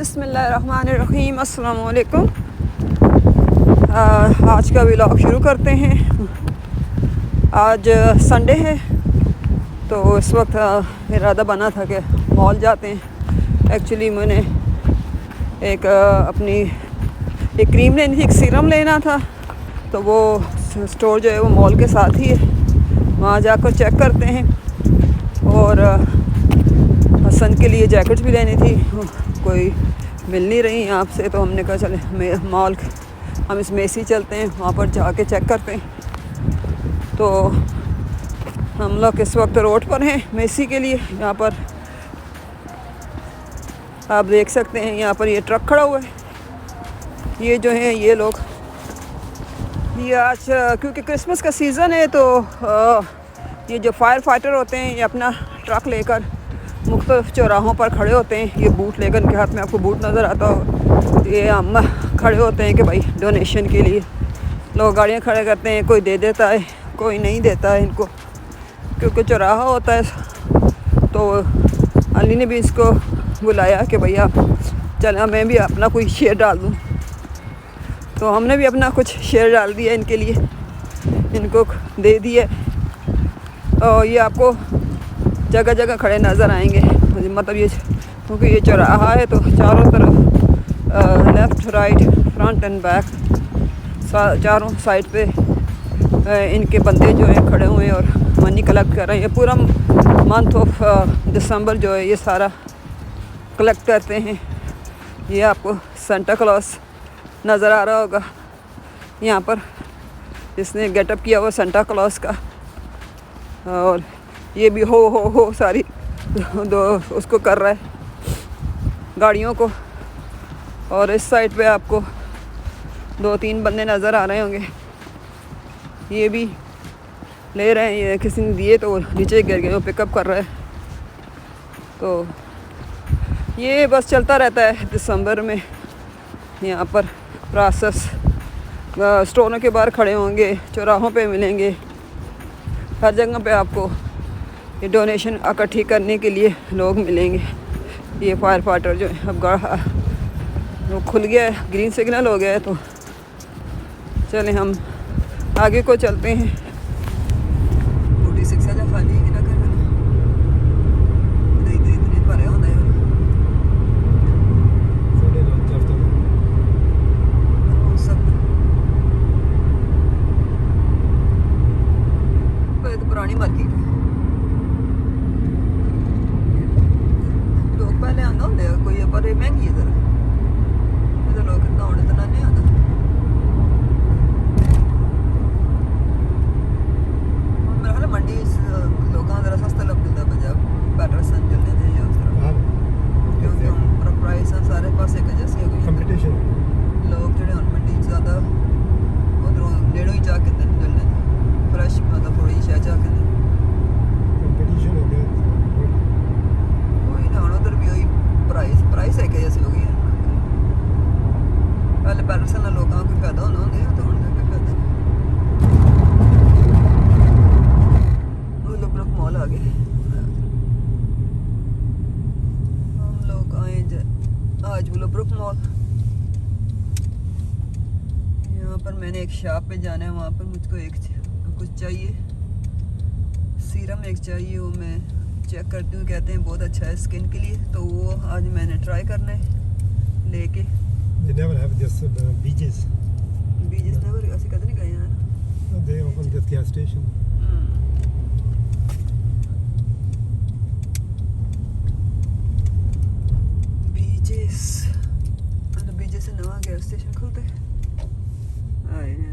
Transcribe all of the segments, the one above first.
बिस्मिल्लाहिर्रहमानिर्रहीम अस्सलामु अलैकुम। आज का व्लॉग शुरू करते हैं। आज संडे है तो इस वक्त इरादा बना था कि मॉल जाते हैं। एक्चुअली मैंने अपनी एक क्रीम लेनी थी, एक सीरम लेना था, तो वो स्टोर जो है वो मॉल के साथ ही है, वहाँ जाकर चेक करते हैं। और हसन के लिए जैकेट्स भी लेनी थी, कोई मिल नहीं रही यहाँ से, तो हमने कहा चले मॉल हम इस मेसी चलते हैं, वहाँ पर जाके चेक करते हैं। तो हम लोग इस वक्त रोड पर हैं मेसी के लिए। यहाँ पर आप देख सकते हैं, यहाँ पर ये ट्रक खड़ा हुआ है। ये जो है ये लोग, ये आज क्योंकि क्रिसमस का सीज़न है तो ये जो फायर फाइटर होते हैं ये अपना ट्रक लेकर मुख्तलिफ चौराहों पर खड़े होते हैं। ये बूट लेकर, इनके हाथ में आपको बूट नज़र आता हो, ये हम खड़े होते हैं कि भाई डोनेशन के लिए लोग गाड़ियाँ खड़े करते हैं। कोई दे देता है, कोई नहीं देता है इनको, क्योंकि चौराहा होता है। तो अली ने भी इसको बुलाया कि भैया चला मैं भी अपना कोई शेयर डाल दूँ, तो हमने भी अपना कुछ शेयर डाल दिया इनके लिए, इनको दे दिए। और ये आपको जगह जगह खड़े नज़र आएंगे, मतलब ये क्योंकि ये चौराहा है तो चारों तरफ left right front end back चारों साइड पे इनके बंदे जो हैं खड़े हुए हैं और मनी कलेक्ट कर रहे हैं। ये पूरा मंथ ऑफ दिसंबर जो है ये सारा कलेक्ट करते हैं। ये आपको सेंटा क्लॉस नज़र आ रहा होगा यहाँ पर, जिसने गेटअप किया हुआ सेंटा क्लॉस का। और ये भी हो सारी दो उसको कर रहा है गाड़ियों को। और इस साइड पे आपको 2-3 बंदे नज़र आ रहे होंगे, ये भी ले रहे हैं। ये किसी ने दिए तो वो नीचे गिर गए, वो पिकअप कर रहा है। तो ये बस चलता रहता है दिसंबर में यहाँ पर प्रोसेस। स्टोरों के बाहर खड़े होंगे, चौराहों पे मिलेंगे, हर जगह पे आपको ये डोनेशन इकट्ठी करने के लिए लोग मिलेंगे। ये फायर फाइटर जो है, अब वो खुल गया है, ग्रीन सिग्नल हो गया है, तो चलें हम आगे को चलते हैं। खाली ना कर भरे होता है तो पुरानी मार्केट है। लोग पहले आंदा होंगे कोई, पर ये महंगी है इधर लोग इतना होने तो नहीं आता। मेरा ख्याल मंडी लोगों जरा सस्ता लग जाता पंजाब पैटरसन चलने थे या उस तरह, क्योंकि हम प्राइस सारे पास एक जैसी हो गई कंपटीशन। लोग जो मंडी ज़्यादा उधरों नेड़ों ही जाके चलने फ्रेश, मतलब थोड़ी शाह जाके कंपटीशन हो गया। कोई ना उधर भी वही प्राइस है कि जैसे हो गई है। पहले पैटरसन लोगों को फायदा होना होंगे तो उनका कोई फायदा नहीं। लोग मॉल आ गए, हम लोग आए आज बुलब्रुक मॉल। यहाँ पर मैंने एक शॉप पे जाना है, वहाँ पर मुझको एक कुछ चाहिए, सीरम एक चाहिए, वो मैं चेक करती हूँ, कहते हैं बहुत अच्छा है स्किन के लिए, तो वो आज मैंने ट्राई करना है लेके। They never have this beaches. Beaches never, ऐसे कद नहीं गए हैं। They open this gas station. Beaches से नवा गैस स्टेशन खुलते हैं।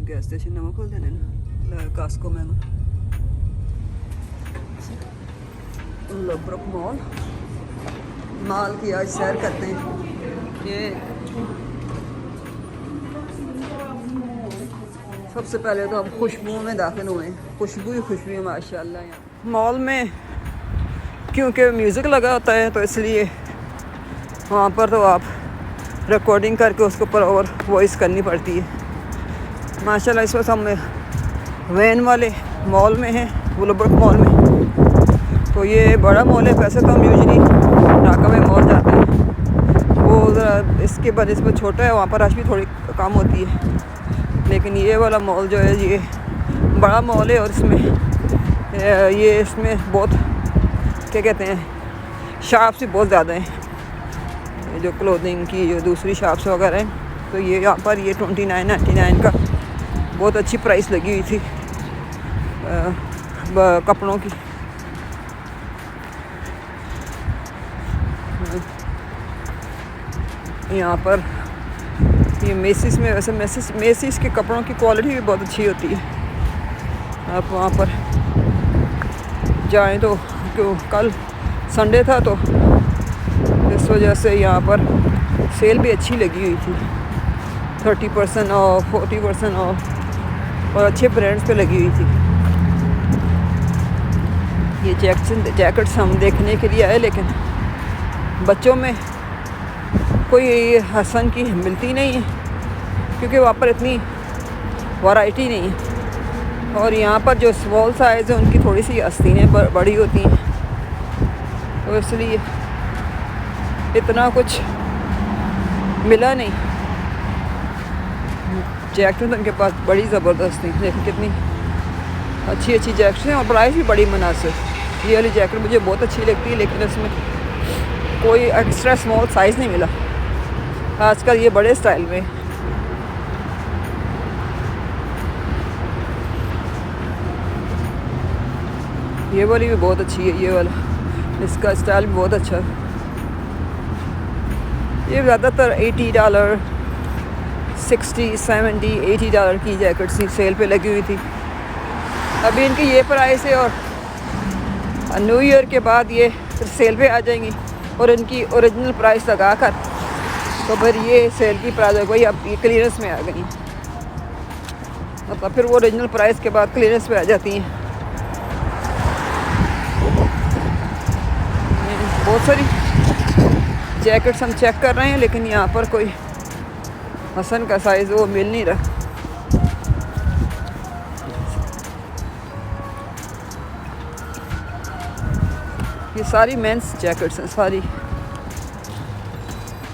गैस स्टेशन नवा खोल देने ना कास्को में बुलब्रुक मॉल की आज सैर करते हैं। ये सबसे पहले तो हम खुशबुओं में दाखिल हुए हैं, खुशबू ही खुशबू है माशाल्लाह। यहाँ मॉल में क्योंकि म्यूज़िक लगा होता है तो इसलिए वहाँ पर तो आप रिकॉर्डिंग करके उसके ऊपर और वॉइस करनी पड़ती है माशाल्लाह। इस वक्त हम वैन वाले मॉल में हैं, बुलब्रुक मॉल में। तो ये बड़ा मॉल है, वैसे तो हम यूजुअली ढाका में मॉल जाते हैं, वो इसके बनस्बत छोटा है, वहाँ पर रश भी थोड़ी कम होती है। लेकिन ये वाला मॉल जो है ये बड़ा मॉल है और इसमें बहुत क्या कहते हैं शॉप्स भी बहुत ज़्यादा हैं, ये जो क्लोथिंग की जो दूसरी शॉप्स वगैरह हैं। तो ये यहाँ पर ये 29.99 का बहुत अच्छी प्राइस लगी हुई थी कपड़ों की। यहाँ पर ये मेसिस में, वैसे मेसिस के कपड़ों की क्वालिटी भी बहुत अच्छी होती है। आप वहाँ पर जाएं तो क्यों कल संडे था तो इस वजह से यहाँ पर सेल भी अच्छी लगी हुई थी, 30% ऑफ, 40% ऑफ और अच्छे ब्रांड्स पे लगी हुई थी। ये जैकेट्स हम देखने के लिए आए, लेकिन बच्चों में कोई हसन की मिलती नहीं है क्योंकि वहाँ पर इतनी वैरायटी नहीं है। और यहाँ पर जो स्मॉल साइज़ है उनकी थोड़ी सी आस्तीनें बड़ी होती हैं, तो इसलिए इतना कुछ मिला नहीं। जैकेट उनके पास बड़ी ज़बरदस्त थी, देखिए कितनी अच्छी अच्छी जैकेट्स हैं और प्राइस भी बड़ी मुनासिब। ये वाली जैकेट मुझे बहुत अच्छी लगती है, लेकिन इसमें कोई एक्स्ट्रा स्मॉल साइज़ नहीं मिला। आजकल ये बड़े स्टाइल में। ये वाली भी बहुत अच्छी है, ये वाला इसका स्टाइल भी बहुत अच्छा है। ये ज़्यादातर $80, $60, $70, $80 की जैकेट्स थी, सेल पे लगी हुई थी। अभी इनकी ये प्राइस है और न्यू ईयर के बाद ये फिर सेल पे आ जाएंगी और इनकी ओरिजिनल प्राइस लगा कर तो फिर ये सेल की प्राइस हो गई, अब ये क्लियरेंस में आ गई, मतलब फिर वो ओरिजिनल प्राइस के बाद क्लियरेंस पे आ जाती हैं। बहुत सारी जैकेट्स हम चेक कर रहे हैं, लेकिन यहाँ पर कोई हसन का साइज़ वो मिल नहीं रहा। ये सारी मेंस जैकेट्स हैं, सारी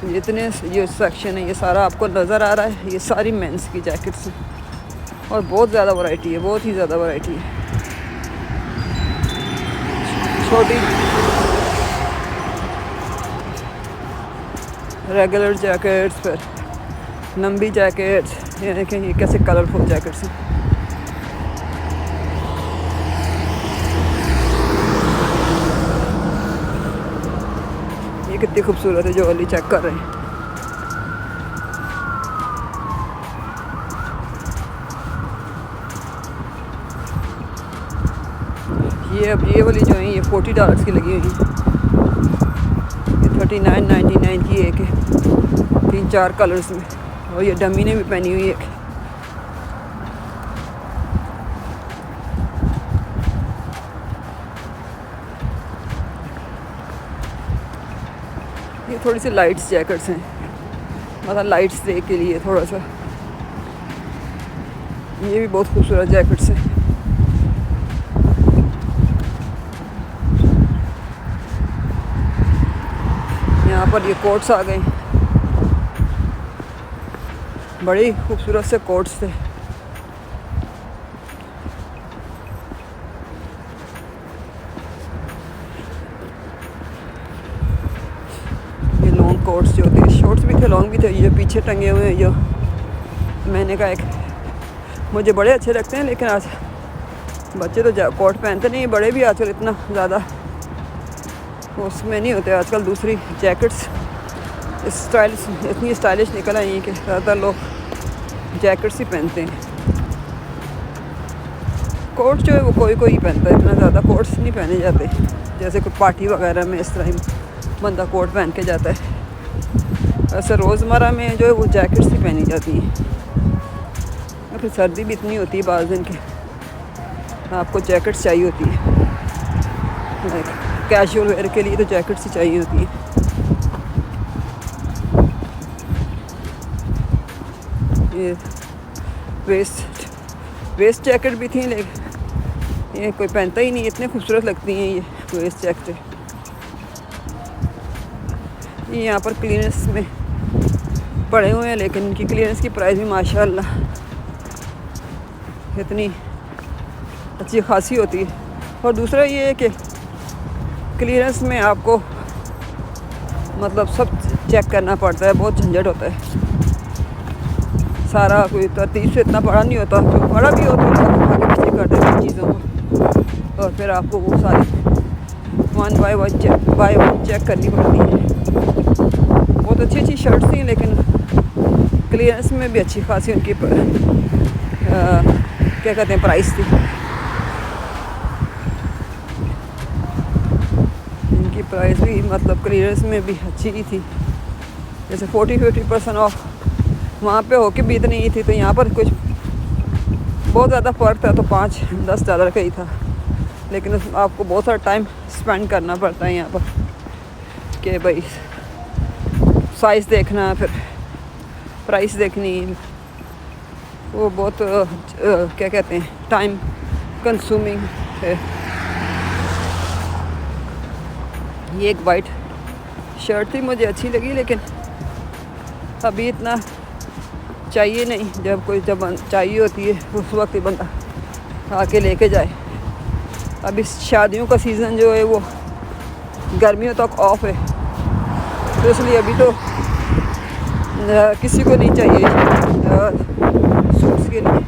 जितने ये सेक्शन है ये सारा आपको नज़र आ रहा है, ये सारी मेंस की जैकेट्स हैं और बहुत ज़्यादा वैरायटी है, बहुत ही ज़्यादा वैरायटी है। छोटी रेगुलर जैकेट्स, फिर लंबी जैकेट्स, ये देखें ये कैसे कलरफुल जैकेट्स हैं। ये कितनी खूबसूरत है जो वाली चेक कर रहे हैं। ये अब ये वाली जो है ये $40 की लगी हुई है, ये 39.99 की एक है, 3-4 कलर्स में, और ये डमी ने भी पहनी हुई है। ये थोड़ी सी लाइट्स जैकेट्स हैं, मतलब लाइट्स डे के लिए थोड़ा सा। ये भी बहुत खूबसूरत जैकेट्स हैं। यहाँ पर ये कोट्स आ गए, बड़ी खूबसूरत से कोट्स थे। ये लॉन्ग कोट्स जो थे, शॉर्ट्स भी थे, लॉन्ग भी थे। ये पीछे टंगे हुए हैं, जो मैंने कहा एक मुझे बड़े अच्छे लगते हैं, लेकिन आज बच्चे तो कोट पहनते नहीं, बड़े भी आजकल इतना ज़्यादा उसमें नहीं होते। आजकल दूसरी जैकेट्स स्टाइलिश, इतनी स्टाइलिश निकल आई हैं कि ज़्यादातर लोग जैकेट्स ही पहनते हैं। कोट जो है वो कोई कोई पहनता है, इतना ज़्यादा कोट्स नहीं पहने जाते। जैसे कोई पार्टी वगैरह में इस तरह ही बंदा कोट पहन के जाता है, ऐसे रोज़मर्रा में जो है वो जैकेट्स ही पहनी जाती हैं। और फिर सर्दी भी इतनी होती है बाज़ दिन के, आपको जैकेट्स चाहिए होती है, कैजुअल वेयर के लिए तो जैकेट्स ही चाहिए होती है। ये वेस्ट जैकेट भी थी, लेकिन ये कोई पहनता ही नहीं, इतने खूबसूरत लगती हैं ये वेस्ट जैकेट। ये यहाँ पर क्लीनेस में पड़े हुए हैं, लेकिन इनकी क्लियरेंस की प्राइस भी माशाल्लाह इतनी अच्छी खासी होती है। और दूसरा ये है कि क्लियरेंस में आपको मतलब सब चेक करना पड़ता है, बहुत झंझट होता है। सारा कोई तरतीब से इतना बड़ा नहीं होता, तो बड़ा भी होता है तो आगे पीछे कर देते हैं चीज़ों को, और फिर आपको वो सारी वन बाय वन चेक करनी पड़ती है। बहुत अच्छी अच्छी शर्ट्स थी, लेकिन क्लियरेंस में भी अच्छी खासी उनकी क्या कहते हैं प्राइस थी। इनकी प्राइस भी मतलब क्लियरेंस में भी अच्छी ही थी। जैसे 40-50% ऑफ वहाँ पे होके भी इतनी ही थी, तो यहाँ पर कुछ बहुत ज़्यादा फ़र्क था, तो $5-10 का ही था। लेकिन आपको बहुत सारा टाइम स्पेंड करना पड़ता है यहाँ पर कि भाई साइज़ देखना, फिर प्राइस देखनी, वो बहुत क्या कहते हैं टाइम कंज्यूमिंग है। ये एक वाइट शर्ट थी, मुझे अच्छी लगी, लेकिन अभी इतना चाहिए नहीं। जब चाहिए होती है उस वक्त ही बंदा आके लेके जाए। अभी शादियों का सीज़न जो है वो गर्मियों तक ऑफ है, तो इसलिए अभी तो किसी को नहीं चाहिए सूट्स के लिए,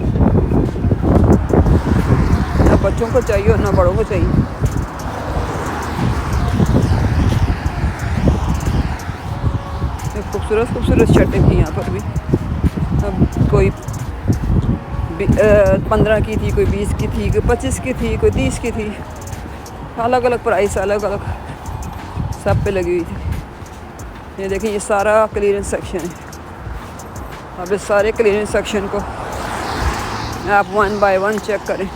ना बच्चों को चाहिए और ना बड़ों को चाहिए। खूबसूरत खूबसूरत शर्टें थी यहाँ पर भी। अब कोई 15 की थी, कोई 20 की थी, कोई 25 की थी, कोई 30 की थी। अलग अलग प्राइस, अलग अलग सब पे लगी हुई थी। ये देखिए, ये सारा क्लियरेंस सेक्शन है। अब इस सारे क्लियरेंस सेक्शन को आप वन बाय वन चेक करें।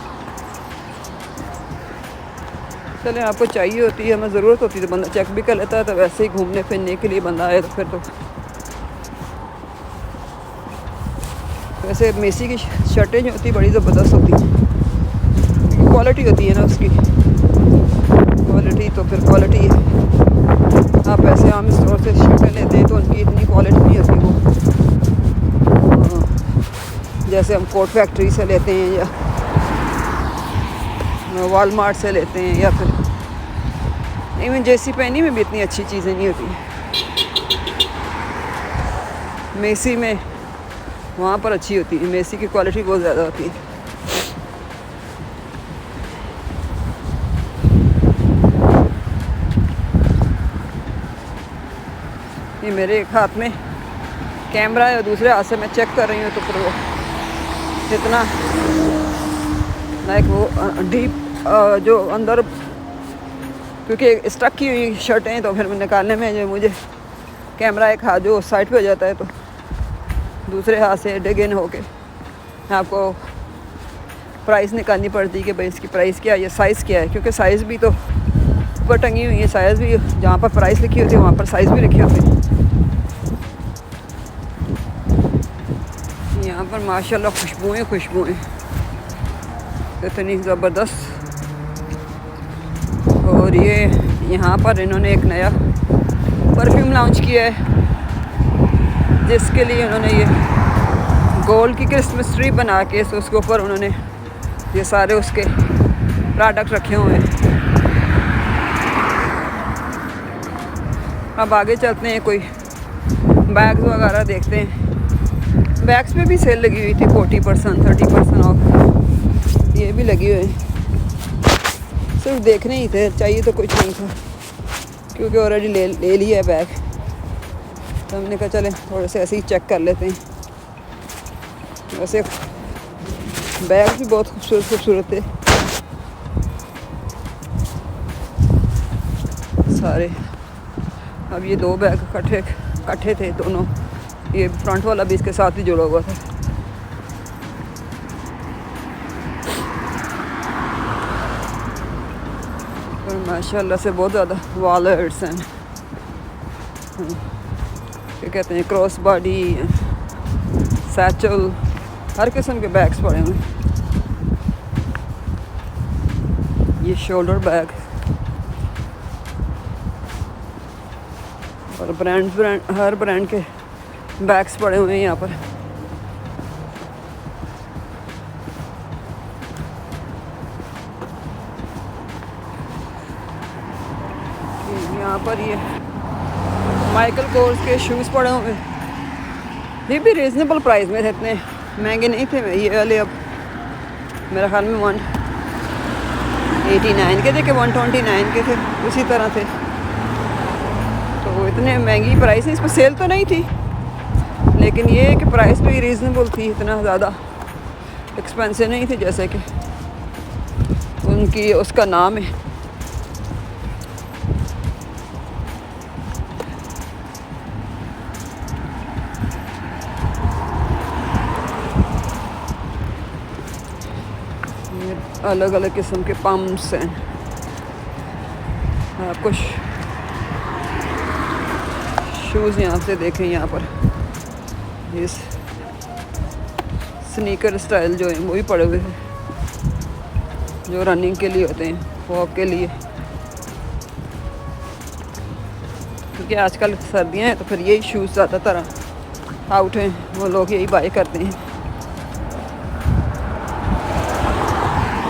चले, आपको चाहिए होती है, हमें ज़रूरत होती है तो बंदा चेक भी कर लेता है। तो वैसे ही घूमने फिरने के लिए बंदा आए तो फिर तो वैसे मेसी की शर्टें जो होती है बड़ी ज़बरदस्त होती हैं, क्वालिटी होती है ना उसकी, क्वालिटी तो फिर क्वालिटी है। आप ऐसे आम स्टोर से शर्टें लेते हैं तो उनकी इतनी क्वालिटी नहीं होती वो, जैसे हम कोट फैक्ट्री से लेते हैं या वॉलमार्ट से लेते हैं, या फिर इवन जेसी पेनी में भी इतनी अच्छी चीज़ें नहीं होती। मेसी में वहाँ पर अच्छी होती है, मेसी की क्वालिटी बहुत ज़्यादा होती है। ये मेरे एक हाथ में कैमरा है और दूसरे हाथ से मैं चेक कर रही हूँ, तो फिर वो इतना लाइक वो डीप जो अंदर, क्योंकि स्टक की हुई शर्टें हैं, तो फिर निकालने में जो मुझे कैमरा एक हाथ जो साइड पे हो जाता है, तो दूसरे हाथ से डिग इन होके आपको प्राइस निकालनी पड़ती है कि भाई इसकी प्राइस क्या है, ये साइज़ क्या है। क्योंकि साइज़ भी तो ऊपर टंगी हुई है, साइज़ भी जहाँ पर प्राइस लिखी होती है वहाँ पर साइज़ भी लिखे होते हैं। यहाँ पर माशाल्लाह खुशबुएँ इतनी ज़बरदस्त। और ये यहाँ पर इन्होंने एक नया परफ्यूम लॉन्च किया है, जिसके लिए उन्होंने ये गोल्ड की क्रिसमस ट्री बना के उसके ऊपर उन्होंने ये सारे उसके प्रोडक्ट रखे हुए हैं। अब आगे चलते हैं, कोई बैग्स वगैरह देखते हैं। बैग्स पे भी सेल लगी हुई थी, 40% 30% ऑफ, ये भी लगी हुई है। सिर्फ देखने ही थे, चाहिए तो कुछ नहीं था, क्योंकि ऑलरेडी ले लिया है बैग। तो हमने कहा चलें थोड़े से ऐसे ही चेक कर लेते हैं। वैसे बैग भी बहुत खूबसूरत थे सारे। अब ये 2 बैग इकट्ठे थे दोनों, ये फ्रंट वाला भी इसके साथ ही जुड़ा हुआ था। और माशाल्लाह से बहुत ज़्यादा वॉलेट्स हैं, क्या कहते हैं, क्रॉस बॉडी, सैचल, हर किस्म के बैग्स पड़े हुए हैं। ये शोल्डर बैग और हर ब्रांड के बैग्स पड़े हुए हैं यहाँ पर। यहाँ पर ये माइकल कोर्स के शूज़ पड़े हुए, ये भी रीज़नेबल प्राइस में थे, इतने महंगे नहीं थे। ये वाले अब मेरा ख्याल में 189 के थे कि 129 के थे, उसी तरह थे। तो इतने महंगी प्राइस है, इस पर सेल तो नहीं थी, लेकिन ये है कि प्राइस भी रीज़नेबल थी, इतना ज़्यादा एक्सपेंसिव नहीं थी जैसे कि उनकी उसका नाम है। अलग अलग किस्म के पम्प्स हैं। आपको शूज़ यहाँ से देखें, यहाँ पर ये स्नीकर स्टाइल जो है वो भी पड़े हुए हैं, जो रनिंग के लिए होते हैं, वॉक के लिए। क्योंकि आजकल सर्दियाँ हैं तो फिर यही शूज़ ज़्यादातर आउट हैं, वो लोग यही बाय करते हैं।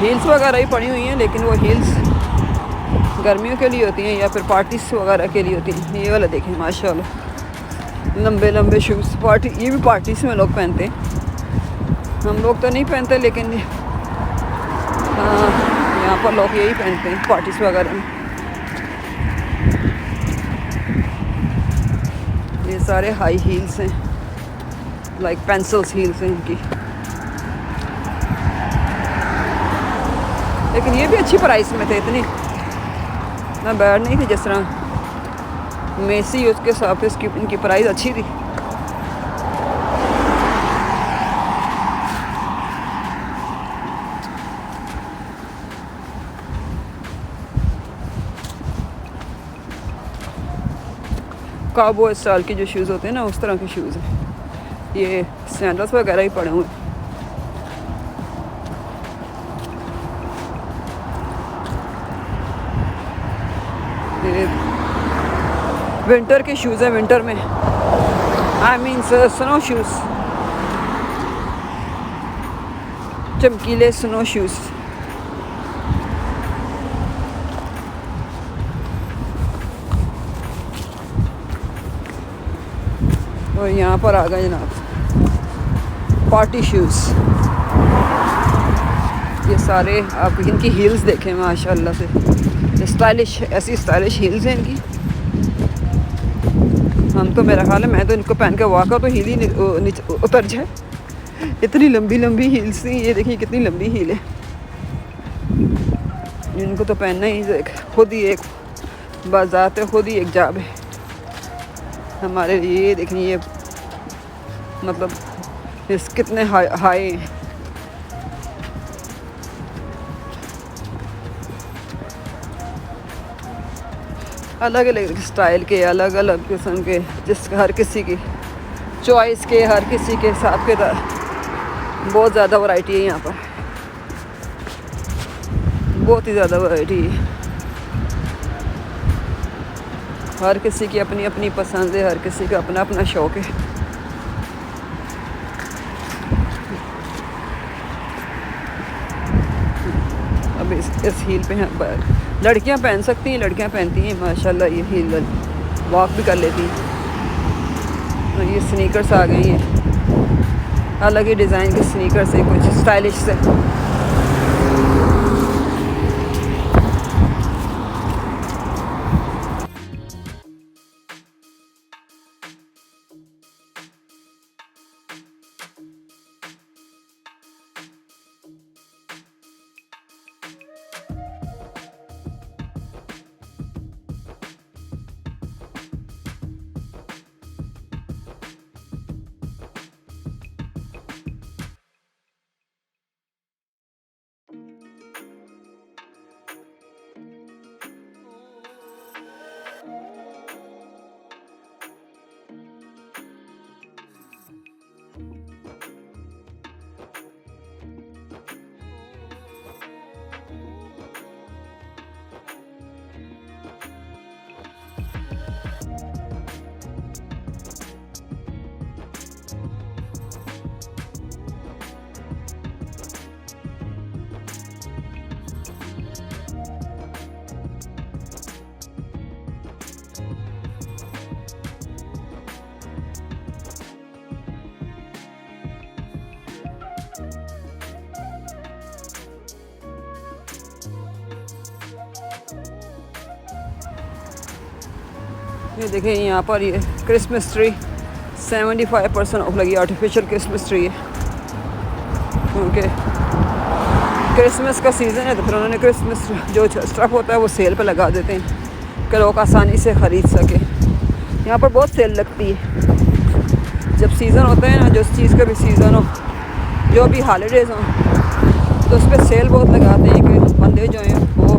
हील्स वगैरह ही पड़ी हुई हैं, लेकिन वो हील्स गर्मियों के लिए होती हैं या फिर पार्टीज वगैरह के लिए होती हैं। ये वाला देखें माशाल्लाह, लंबे लंबे शूज़, पार्टी, ये भी पार्टीज में लोग पहनते हैं, हम लोग तो नहीं पहनते, लेकिन यहाँ पर लोग यही पहनते हैं पार्टीज वगैरह में। ये सारे हाई हील्स हैं, लाइक पेंसिल्स हील्स हैं इनकी, लेकिन ये भी अच्छी प्राइस में थे, इतनी ना बैड नहीं थी। जिस तरह मेसी उसके हिसाब से इसकी इनकी प्राइस अच्छी थी। काउबॉय स्टाइल के जो शूज़ होते हैं ना, उस तरह के शूज़ हैं। ये सैंडल्स वगैरह ही पड़े हुए हैं। विंटर के शूज़ हैं, विंटर में, आई मीन स्नो शूज़, चमकीले स्नो शूज़। और यहाँ पर आ गए जनाब पार्टी शूज़। ये सारे आप इनकी हील्स देखें माशाल्लाह से, स्टाइलिश, ऐसी स्टाइलिश हील्स हैं इनकी। हम तो, मेरा ख्याल है मैं तो इनको पहन के वाक़ तो हील ही उतर जाए, इतनी लंबी लंबी हील्स थी। ये देखिए कितनी लंबी हील है, इनको तो पहनना ही खुद ही एक बाज़ात है, खुद ही एक जाब है हमारे लिए। ये देखिए, ये मतलब इस कितने हाई हैं। अलग अलग स्टाइल के, अलग अलग किस्म के, जिस हर किसी की चॉइस के, हर किसी के हिसाब के बहुत ज़्यादा वैरायटी है यहाँ पर, बहुत ही ज़्यादा वैरायटी है। हर किसी की अपनी अपनी पसंद है, हर किसी का अपना अपना शौक़ है। अब इस हील पे लड़कियां पहन सकती हैं, लड़कियां पहनती हैं माशाल्लाह, ये हील वॉक भी कर लेती हैं। और ये स्नीकर्स आ गई हैं, अलग ही डिज़ाइन के स्नीकर्स हैं, कुछ स्टाइलिश से। ये देखें यहाँ पर ये क्रिसमस ट्री 75% ऑफ लगी, आर्टिफिशियल क्रिसमस ट्री है क्योंकि क्रिसमस का सीज़न है तो फिर उन्होंने क्रिसमस जो स्टफ़ होता है वो सेल पे लगा देते हैं कि लोग आसानी से ख़रीद सकें। यहाँ पर बहुत सेल लगती है जब सीज़न होता है ना, जो चीज़ का भी सीज़न हो, जो भी हॉलीडेज़ हों, तो उस पर सेल बहुत लगाते हैं कि बंदे जो हैं वो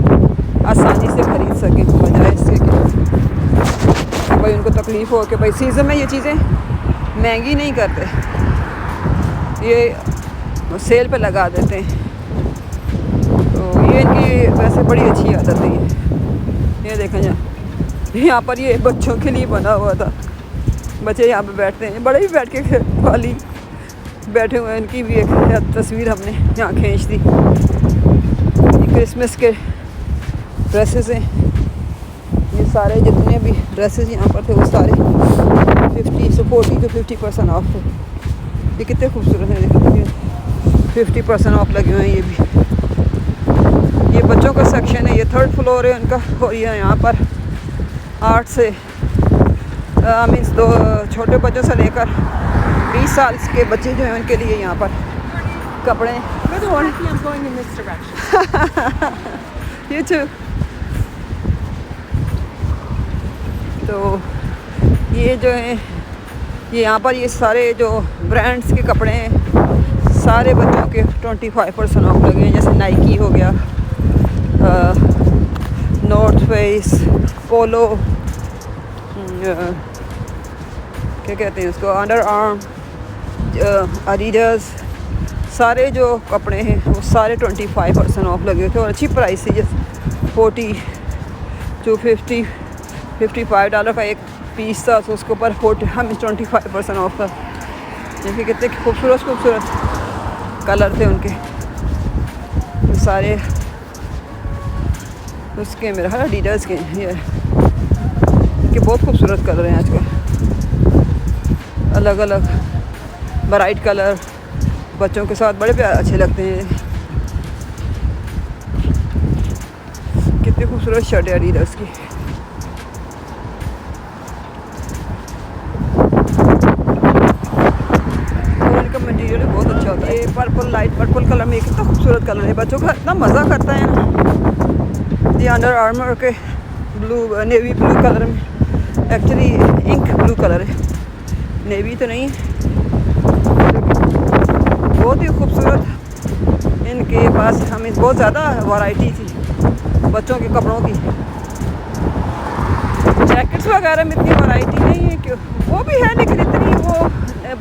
आसानी से ख़रीद सकें, बजाय इसके कि भाई उनको तकलीफ़ हो कि भाई सीज़न में ये चीज़ें महंगी नहीं करते, ये सेल पे लगा देते हैं। तो ये इनकी वैसे बड़ी अच्छी आदत है। ये देखें यहाँ पर ये बच्चों के लिए बना हुआ था, बच्चे यहाँ पे बैठते हैं, बड़े भी बैठ के वाली बैठे हुए हैं। इनकी भी एक तस्वीर हमने यहाँ खींच दी। ये क्रिसमस के ड्रेसेस हैं, ये सारे जितने भी ड्रेसेस यहाँ पर थे वो सारे 40 to 50% ऑफ थे। ये कितने खूबसूरत हैं, देखिए 50% ऑफ लगे हुए हैं। ये भी ये बच्चों का सेक्शन है, ये 3rd फ्लोर है उनका। और ये यहाँ पर 8 से मीन्स 2 छोटे बच्चों से लेकर 20 साल के बच्चे जो हैं उनके लिए यहाँ पर कपड़े। ये तो ये जो है ये यहाँ पर ये सारे जो ब्रांड्स के कपड़े हैं सारे बच्चों के 25% ऑफ लगे हैं। जैसे नाइकी हो गया, नॉर्थ फेस, पोलो, क्या कहते हैं उसको, अंडर आर्म, एडिडास, सारे जो कपड़े हैं वो सारे 25% ऑफ लगे थे और अच्छी प्राइस है। जैसे 40 to 55 डॉलर का एक पीस था, तो उसके ऊपर 25% ऑफ था। देखिए कितने खूबसूरत कलर थे उनके, तो सारे उसके मेरा ख्याल एडिडास के ये इनके बहुत खूबसूरत कलर हैं आजकल, अलग अलग ब्राइट कलर बच्चों के साथ बड़े प्यारे अच्छे लगते हैं। कितनी खूबसूरत शर्ट है एडिडास की। और इनका मटेरियल बहुत अच्छा होता है। ये पर्पल, लाइट पर्पल कलर में कितना खूबसूरत कलर है, बच्चों का इतना मज़ा करता है ना। ये अंडर आर्मर के ब्लू, नेवी ब्लू कलर में, एक्चुअली इंक ब्लू कलर है, नेवी तो नहीं है। बहुत ही खूबसूरत इनके पास हमें बहुत ज़्यादा वैरायटी थी बच्चों के कपड़ों की। जैकेट्स वगैरह में इतनी वैरायटी नहीं है, क्यों वो भी है लेकिन इतनी वो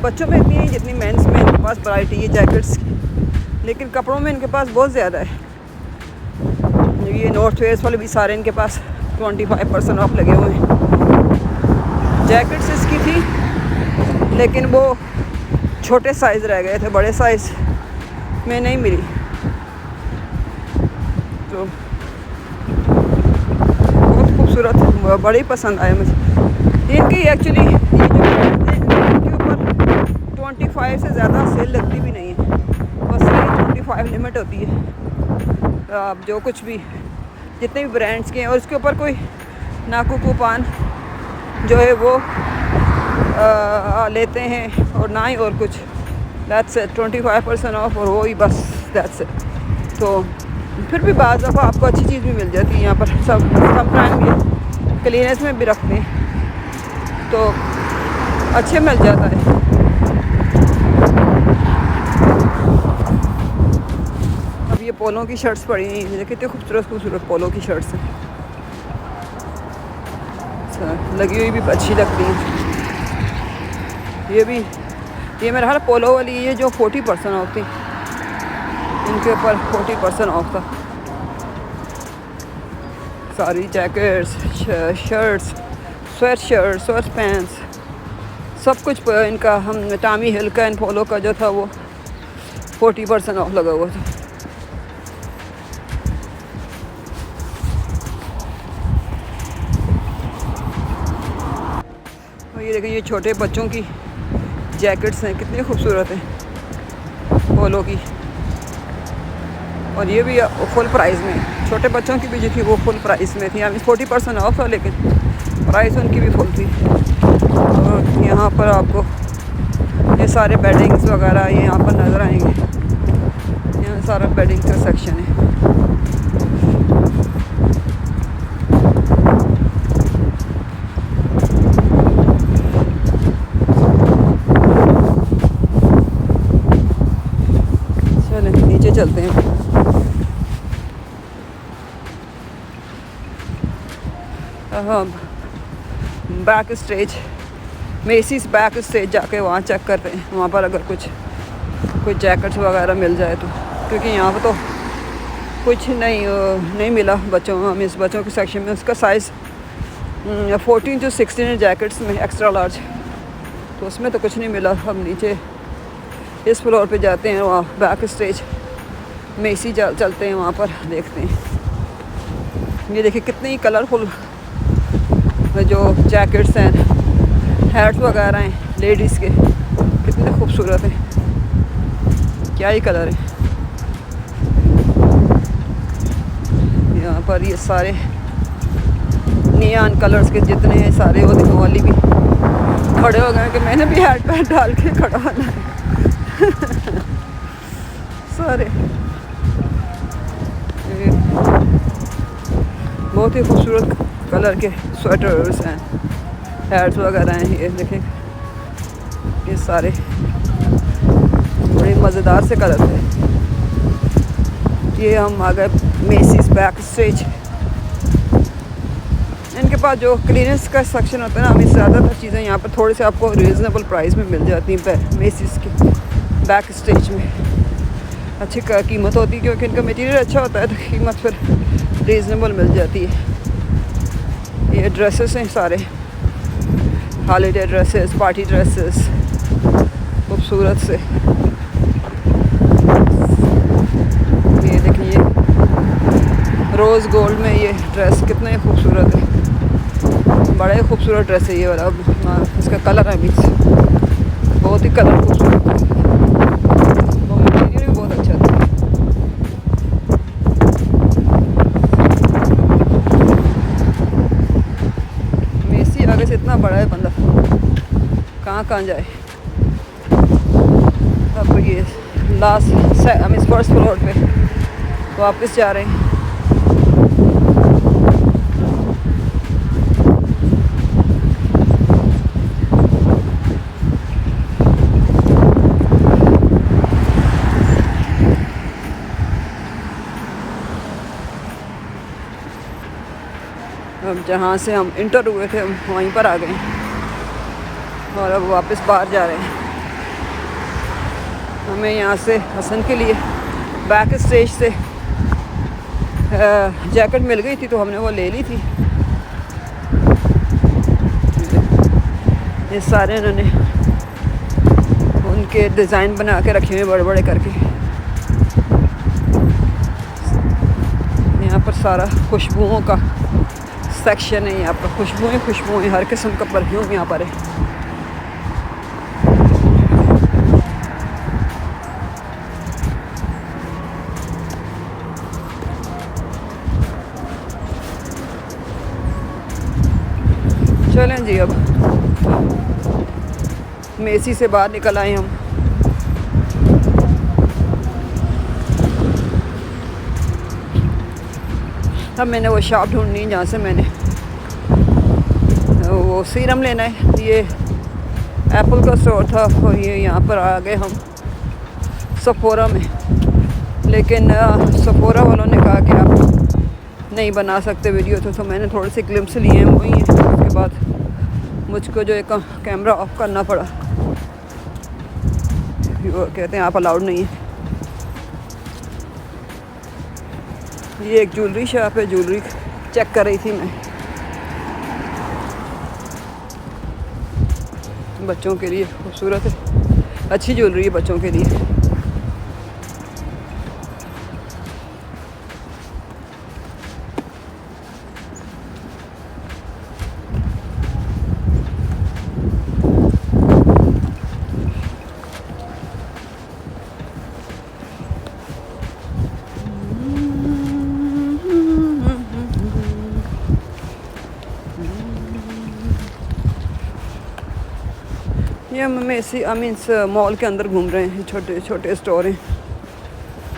बच्चों में इतनी नहीं जितनी मेंस में इनके पास वैरायटी है जैकेट्स की। लेकिन कपड़ों में इनके पास बहुत ज़्यादा है। ये नॉर्थ फेस वाले भी सारे इनके पास 25% ऑफ लगे हुए हैं। जैकेट्स इसकी थी लेकिन वो छोटे साइज़ रह गए थे, बड़े साइज़ में नहीं मिली। तो बहुत खूबसूरत, बड़े ही पसंद आए मुझे। इनकी एक्चुअली ये जो इनके ऊपर 25 से ज़्यादा सेल लगती भी नहीं है, बस ये 25 लिमिट होती है। तो आप जो कुछ भी जितने भी ब्रांड्स के हैं और उसके ऊपर कोई नाकू कूपन जो है वो लेते हैं और ना ही और कुछ। दैट्स इट, 25% ऑफ और वो ही बस, दैट्स इट। तो फिर भी बाज़ दफ़ा आपको अच्छी चीज़ भी मिल जाती है यहाँ पर। सब टाइम ये क्लीनेस में भी रखते हैं तो अच्छे मिल जाता है। अब ये पोलो की शर्ट्स पड़ी हैं, मुझे कितने खूबसूरत पोलो की शर्ट्स हैं, लगी हुई भी अच्छी लगती हैं। ये मेरा ख्याल पोलो वाली ये जो 40% ऑफ थी, इनके ऊपर 40% ऑफ था। सारी jackets, shirts, sweat shirts, sweat pants, सब कुछ इनका हम टॉमी हिल का एंड पोलो का जो था वो 40% ऑफ लगा हुआ था। और ये देखिए ये छोटे बच्चों की जैकेट्स हैं, कितनी खूबसूरत हैं पोलो की। और ये भी फुल प्राइस में, छोटे बच्चों की भी जो थी वो फुल प्राइस में थी। अभी 40% ऑफ है लेकिन प्राइस उनकी भी फुल थी। और यहाँ पर आपको ये सारे बेडिंग्स वगैरह ये यहाँ पर नज़र आएंगे। यहाँ सारा बेडिंग्स का सेक्शन है। चलें नीचे चलते हैं। हाँ, back stage, Messi's back stage जाके वहाँ चेक करते हैं, वहाँ पर अगर कुछ जैकेट्स वगैरह मिल जाए तो, क्योंकि यहाँ पर तो कुछ नहीं मिला बच्चों में। इस बच्चों के सेक्शन में उसका साइज़ 14 to 16 जैकेट्स में एक्स्ट्रा लार्ज, तो उसमें तो कुछ नहीं मिला। हम नीचे इस फ्लोर पे जाते हैं, वहाँ बैक स्टेज मेसी चलते हैं, वहाँ पर देखते हैं। ये देखिए कितनी कलरफुल जो जैकेट्स हैं, हैट्स वगैरह हैं लेडीज़ के, कितने खूबसूरत हैं, क्या ही कलर है। यहाँ पर ये सारे नियॉन कलर्स के जितने हैं सारे, वो देखो वाली भी खड़े हो गए कि मैंने भी हैट पैट डाल के खड़ा होना है। सारे बहुत ही खूबसूरत कलर के स्वेटर्स हैं, हैट्स वगैरह हैं। ये देखें, ये सारे बड़े मज़ेदार से कलर थे। ये हम आ गए मेसीज बैक स्टेज। इनके पास जो क्लीनेस का सेक्शन होता है ना, हमें ज़्यादातर चीज़ें यहाँ पर थोड़े से आपको रीज़नेबल प्राइस में मिल जाती हैं मेसीज के बैक स्टेज में। अच्छी कीमत होती है क्योंकि इनका मटेरियल अच्छा होता है, तो कीमत फिर रीज़नेबल मिल जाती है। ये ड्रेसेस हैं सारे, हॉलीडे ड्रेसेस, पार्टी ड्रेसेस, खूबसूरत से। ये देखिए रोज़ गोल्ड में ये ड्रेस कितने खूबसूरत है, बड़े खूबसूरत ड्रेस है ये वाला। इसका कलर है मिक्स, बहुत ही कलर खूबसूरत है, तो मटीरियल भी बहुत अच्छा था। मेसी आगे से इतना बड़ा है, बंदा कहाँ जाए। अब ये लास्ट हम इस फर्स्ट फ्लोर पे वापस जा रहे हैं। अब जहाँ से हम इंटर हुए थे हम वहीं पर आ गए और अब वापस बाहर जा रहे हैं। हमें यहाँ से हसन के लिए बैक स्टेज से जैकेट मिल गई थी, तो हमने वो ले ली थी। ये सारे इन्होंने उनके डिज़ाइन बना के रखे हुए बड़े बड़े करके। यहाँ पर सारा खुशबुओं का सेक्शन है, यहाँ पर खुशबुएं हर किस्म का परफ्यूम यहाँ पर है। चलें जी, अब मेसी से बाहर निकल आए हम। अब मैंने वो शॉप ढूंढनी जहाँ से मैंने वो सीरम लेना है। ये एप्पल का स्टोर था और ये यहाँ पर आ गए हम सफोरा में, लेकिन सफोरा वालों ने कहा कि आप नहीं बना सकते वीडियो, तो मैंने थोड़े से क्लिप्स लिए हैं, वही हैं। उसके बाद मुझको जो एक कैमरा ऑफ करना पड़ा, वो कहते हैं आप अलाउड नहीं है। ये एक ज्वेलरी शॉप है, ज्वेलरी चेक कर रही थी मैं बच्चों के लिए। खूबसूरत है, अच्छी ज्वेलरी है बच्चों के लिए। ये हम इसी मीन्स मॉल के अंदर घूम रहे हैं, छोटे छोटे स्टोर हैं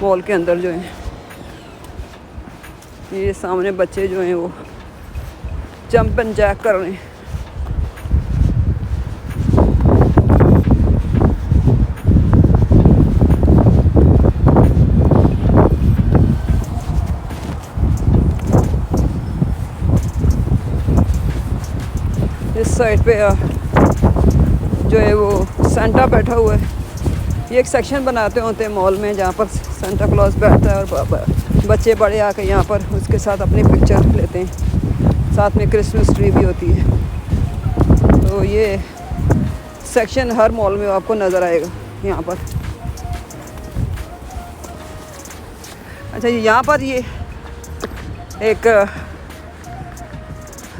मॉल के अंदर जो हैं। ये सामने बच्चे जो हैं वो जंप एंड जैक कर रहे हैं। इस साइड पे जो है वो सेंटा बैठा हुआ है। ये एक सेक्शन बनाते होते हैं मॉल में जहाँ पर सेंटा क्लॉज बैठता है और बच्चे बड़े आकर यहाँ पर उसके साथ अपनी पिक्चर लेते हैं। साथ में क्रिसमस ट्री भी होती है। तो ये सेक्शन हर मॉल में आपको नज़र आएगा यहाँ पर। अच्छा, यहाँ पर ये एक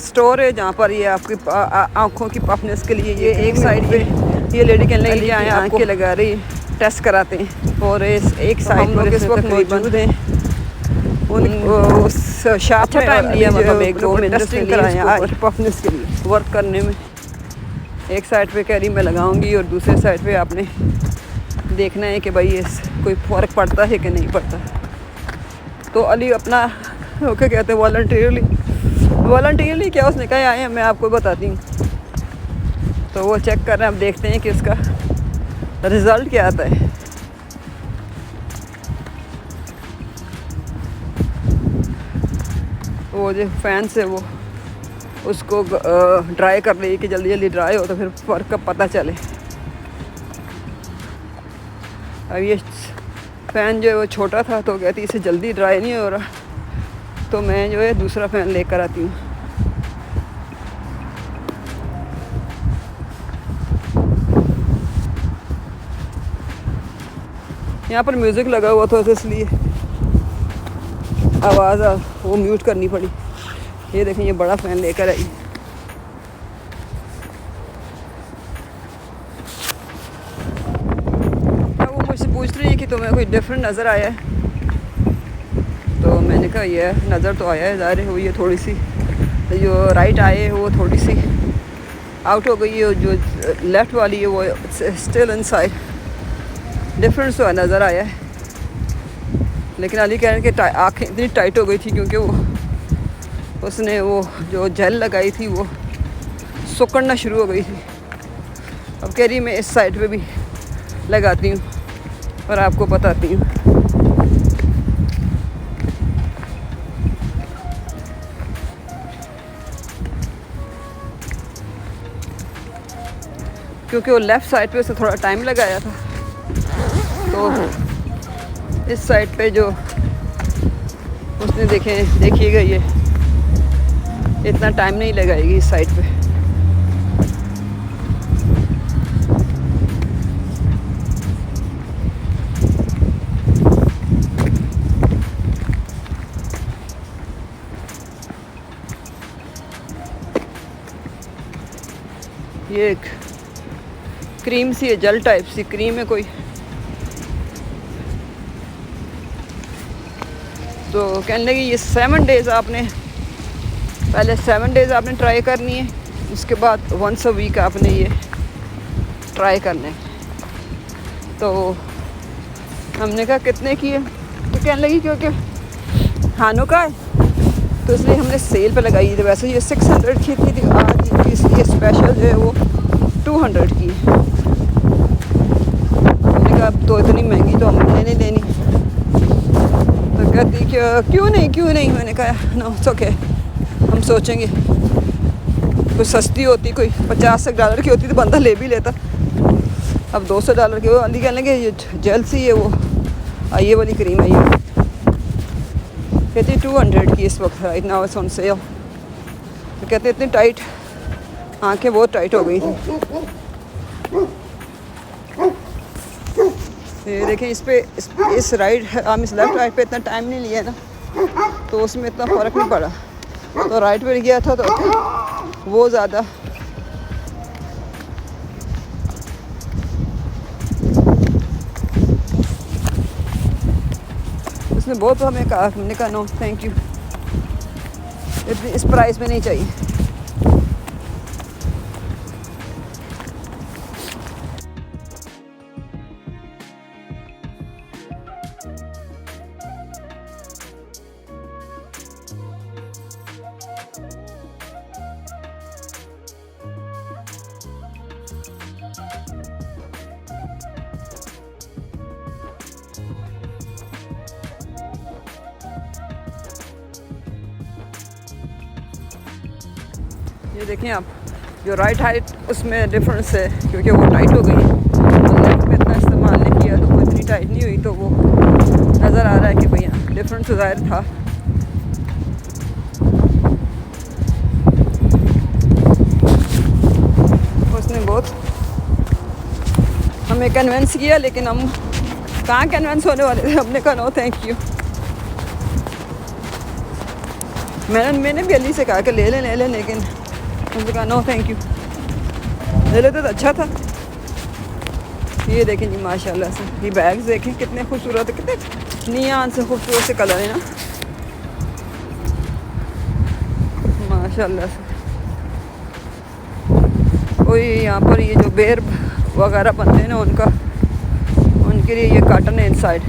स्टोर है जहाँ पर ये आपकी आँखों की पफनेस के लिए ये एक साइड पे ये लेडी कहने लगी आए आँखें लगा रही टेस्ट कराते हैं। और एक साइड पर इस वक्त मौजूद हैं उस शॉप में टाइम लिया, मतलब 1-2 मिनट कराए पफनेस के लिए वर्क करने में। एक साइड पे कह रही मैं लगाऊंगी और दूसरे साइड पे आपने देखना है कि भाई इस कोई फ़र्क पड़ता है कि नहीं पड़ता। तो अली अपना ओके कहते हैं वॉलंटियरली क्या उसने कहा आए हैं, मैं आपको बताती हूँ। तो वो चेक कर रहे हैं, अब देखते हैं कि उसका रिज़ल्ट क्या आता है। वो जो फैन से वो उसको ड्राई कर रही है कि जल्दी जल्दी ड्राई हो तो फिर फ़र्क का पता चले। अब ये फ़ैन जो है वो छोटा था तो कहती इसे जल्दी ड्राई नहीं हो रहा, तो मैं जो है दूसरा फ़ैन लेकर आती हूँ। यहाँ पर म्यूज़िक लगा हुआ था तो इसलिए आवाज़ वो म्यूट करनी पड़ी। ये देखें ये बड़ा फ़ैन लेकर आई। वो मुझसे पूछ रही है कि तुम्हें कोई डिफरेंट नज़र आया है, तो मैंने कहा ये नज़र तो आया है, ज़ाहिर है वो ये थोड़ी सी जो राइट आए है वो थोड़ी सी आउट हो गई है, जो लेफ़्ट वाली है वो स्टिल इनसाइड। डिफरेंस तो नज़र आया है, लेकिन अली कह रहे हैं कि आँखें इतनी टाइट हो गई थी क्योंकि वो उसने वो जो जेल लगाई थी वो सुकड़ना शुरू हो गई थी। अब कह रही मैं इस साइड पे भी लगाती हूँ और आपको बताती हूँ। क्योंकि वो लेफ़्ट साइड पे उसने थोड़ा टाइम लगाया था, तो इस साइड पे जो उसने देखिएगा ये इतना टाइम नहीं लगाएगी इस साइड पे। ये एक क्रीम सी है, जेल टाइप सी क्रीम है कोई। तो कहने लगी ये 7 डेज़ आपने पहले 7 डेज़ आपने ट्राई करनी है, उसके बाद वंस अ वीक आपने ये ट्राई करना है। तो हमने कहा कितने की है, तो कहने लगी क्योंकि हानो का है तो इसलिए हमने सेल पे लगाई थी। वैसे ये 600 की थी, आज इसलिए स्पेशल जो है वो 200 की है। हमने कहा अब तो इतनी महंगी तो हमने नहीं लेनी। तो कहती कि क्यों नहीं। मैंने कहा नो इट्स ओके, हम सोचेंगे कुछ सस्ती होती, कोई $50 की होती तो बंदा ले भी लेता। अब $200 की। वो अली कहने लगे ये जेल सी है वो ये वाली क्रीम है, ये कहती 200 की इस वक्त, right now it's on sale. तो कहते इतनी टाइट, आंखें बहुत टाइट हो गई थी। ये देखिए इस राइट हम इस लेफ़्ट राइट पे इतना टाइम नहीं लिया ना, तो उसमें इतना फ़र्क नहीं पड़ा। तो राइट पे गया था तो वो ज़्यादा उसने बहुत हमें कहा, हमने कहा नो थैंक यू, इस प्राइस में नहीं चाहिए। ये देखें आप, जो राइट हाइट उसमें डिफरेंस है क्योंकि वो टाइट हो गई है। लेफ्ट में इतना इस्तेमाल नहीं किया तो वो इतनी टाइट नहीं हुई, तो वो नज़र आ रहा है कि भैया डिफरेंस ज़ाहिर था। उसने बहुत हमें कन्विंस किया, लेकिन हम कहाँ कन्विंस होने वाले थे। हमने कहा नो थैंक यू। मैंने भी अली से कहा कि ले लें, लेकिन उन्होंने कहा नो थैंक यू। ले लेते तो अच्छा था। ये देखें जी माशाल्लाह से, ये बैग्स देखें कितने खूबसूरत है, कितने नियान से खूबसूरत से कलर है ना माशाल्लाह से। कोई यहाँ पर ये जो बेर वगैरह बनते हैं ना, उनके लिए ये काटन है इनसाइड।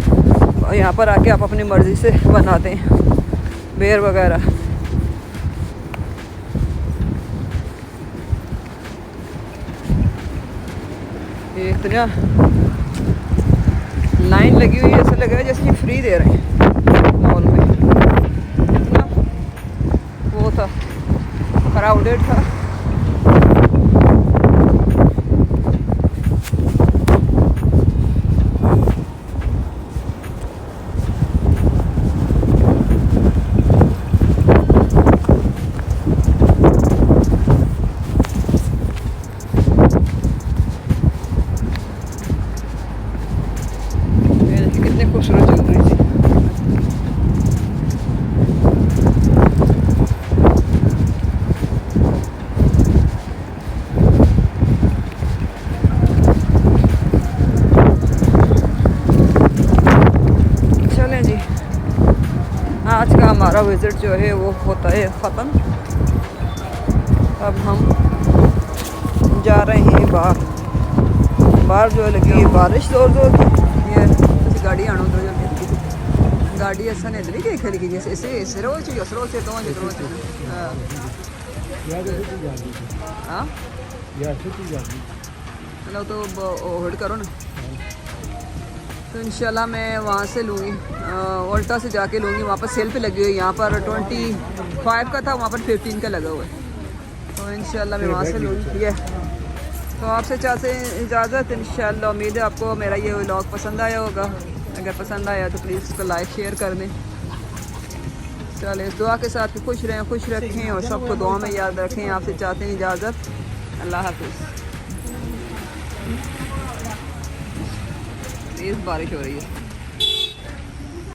यहाँ पर आके आप अपनी मर्ज़ी से बनाते हैं बेर वगैरह। ये इतना लाइन लगी हुई है, ऐसा लग रहा है जैसे फ्री दे रहे हैं मॉल में। इतना वो था, क्राउडेड था। कितने खूबसूरत चल रही थी। चलें जी, आज का हमारा विज़िट जो है वो होता है ख़त्म। अब हम जा रहे हैं बाहर जो लगी है बारिश ज़ोर ज़ोर की। ये गाड़ी आना तो गाड़ी ऐसा नहीं लगी कि खेल की जैसे ऐसे रोज तो हाँ चलो तो होल्ड करो ना। तो इंशाल्लाह मैं वहाँ से लूँगी, ओल्टा से जाके लूँगी। वहाँ पर सेल पे लगी हुई है, यहाँ पर 25 का था, वहाँ पर 15 का लगा हुआ है। तो इंशाल्लाह मैं वहाँ से लूँगी, ठीक है। तो आपसे चाहते इजाज़त इंशाल्लाह। उम्मीद है आपको मेरा ये व्लॉग पसंद आया होगा। अगर पसंद आया तो प्लीज़ इसको लाइक शेयर कर दें। चलें, इस दुआ के साथ कि खुश रहें, खुश रखें और सबको दुआ में याद रखें। आपसे चाहते हैं इजाज़त। अल्लाह हाफ़िज़। तेज़ बारिश हो रही है।